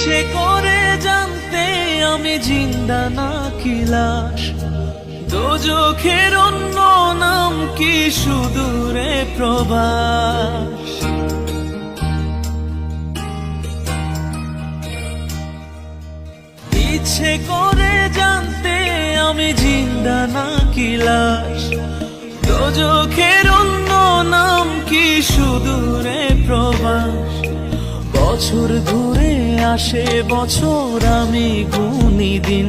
ইচ্ছে করে জানতে আমি জিন্দা নাকি লাশ, দোজখের অন্য নাম কি সুদূরে প্রবাস। ইচ্ছে করে জানতে আমি জিন্দা নাকি লাশ, দোজখের অন্য নাম কি সুদূরে প্রবাস। বছর ঘুরে আসে বছর, আমি গুনি দিন,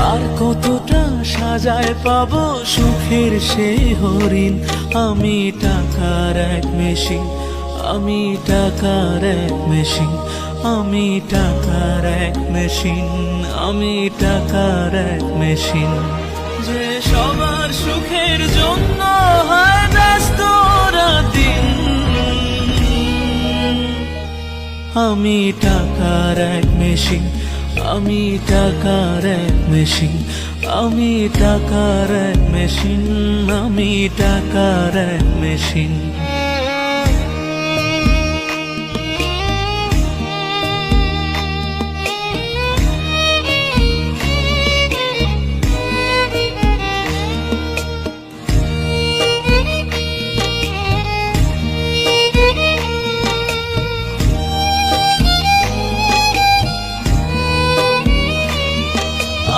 আর কতটা সাজায় পাবো সুখের সেই হরিণ। আমি টাকার এক মেশিন, আমি টাকার এক মেশিন, আমি টাকার এক মেশিন, আমি টাকার এক মেশিন। যে সবার সুখের জন্য হয় ব্যস্ত রাতদিন। আমি টাকার এক মেশিন, আমি টাকার এক মেশিন, আমি টাকার এক মেশিন, আমি টাকার এক মেশিন।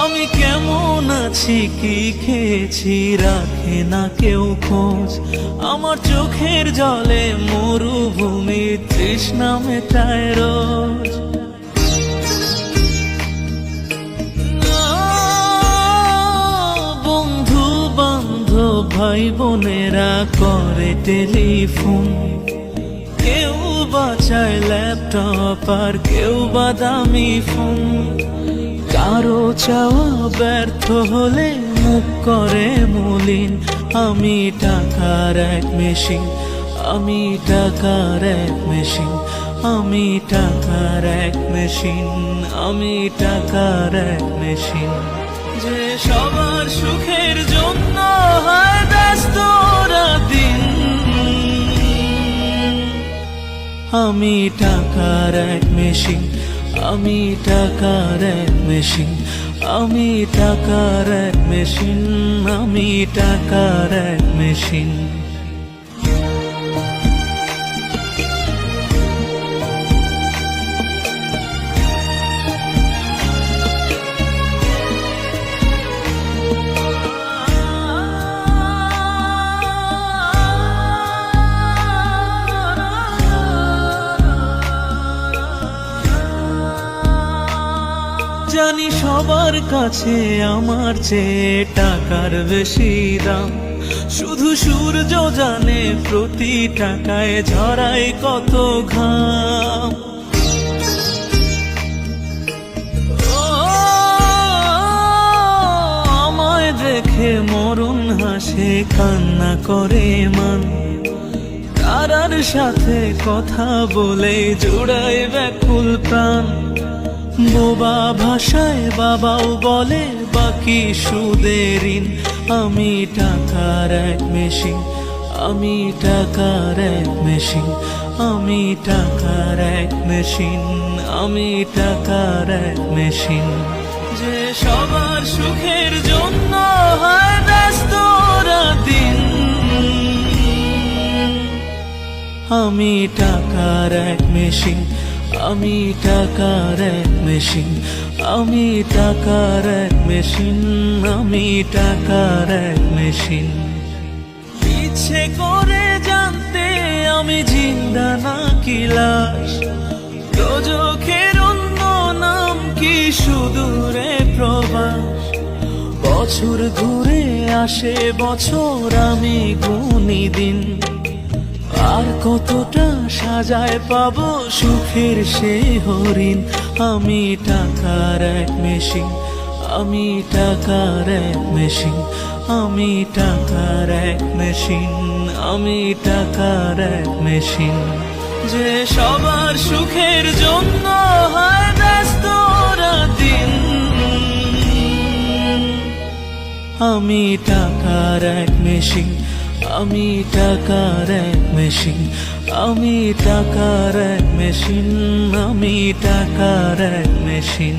আমি কেমন আছি কি খেয়েছি রাখে না কেউ খোঁজ, আমার চোখের জলে মরুভূমি তৃষ্ণা মেটায় রোজ। বন্ধু বান্ধব ভাই বোনেরা করে টেলিফোন, কেউ বাঁচায় ল্যাপটপ আর কেউ বা দামি ফোন। কারো চাওয়া ব্যর্থ হলে মুখ করে মলিন। আমি টাকার এক মেশিন, আমি টাকার এক মেশিন, আমি টাকার এক মেশিন, আমি টাকার এক মেশিন। যে সবার সুখের জন্য হয় ব্যস্ত রাতদিন। আমি টাকার এক মেশিন, আমি টাকার এক মেশিন, আমি টাকার এক মেশিন, আমি টাকার এক মেশিন। জানি সবার কাছে আমার চেয়ে টাকার বেশি দাম, শুধু সূর্য জানে প্রতি টাকায় ঝরায় কত ঘাম। আমায় দেখে মরণ হাসে কান্না করে মান, তারার সাথে কথা বলে জোড়ায় ব্যাকুল প্রাণ। বোবা ভাষায় বাবাও বলে বাকি সুদের ঋণ। আমি টাকার এক মেশিন, আমি টাকার এক মেশিন, আমি টাকার এক মেশিন, আমি টাকার এক মেশিন। যে সবার সুখের জন্য হয় ব্যস্ত রাতদিন। আমি টাকার এক মেশিন, আমি টাকার এক মেশিন, আমি টাকার এক মেশিন, আমি টাকার এক মেশিন। ইচ্ছে করে জানতে আমি জিন্দা নাকি লাশ, দোজখের অন্য নাম কি সুদূরে প্রবাস। বছর ঘুরে আসে বছর, আমি গুনি দিন, আর কতটা সাজায় পাবো সুখের সেই হরিণ। আমি টাকার এক মেশিন, আমি টাকার এক মেশিন, আমি টাকার এক মেশিন, আমি টাকার এক মেশিন। যে সবার সুখের জন্য হয় ব্যস্ত রাতদিন। আমি টাকার এক মেশিন, আমি টাকার এক মেশিন, আমি টাকার এক মেশিন, আমি টাকার এক মেশিন।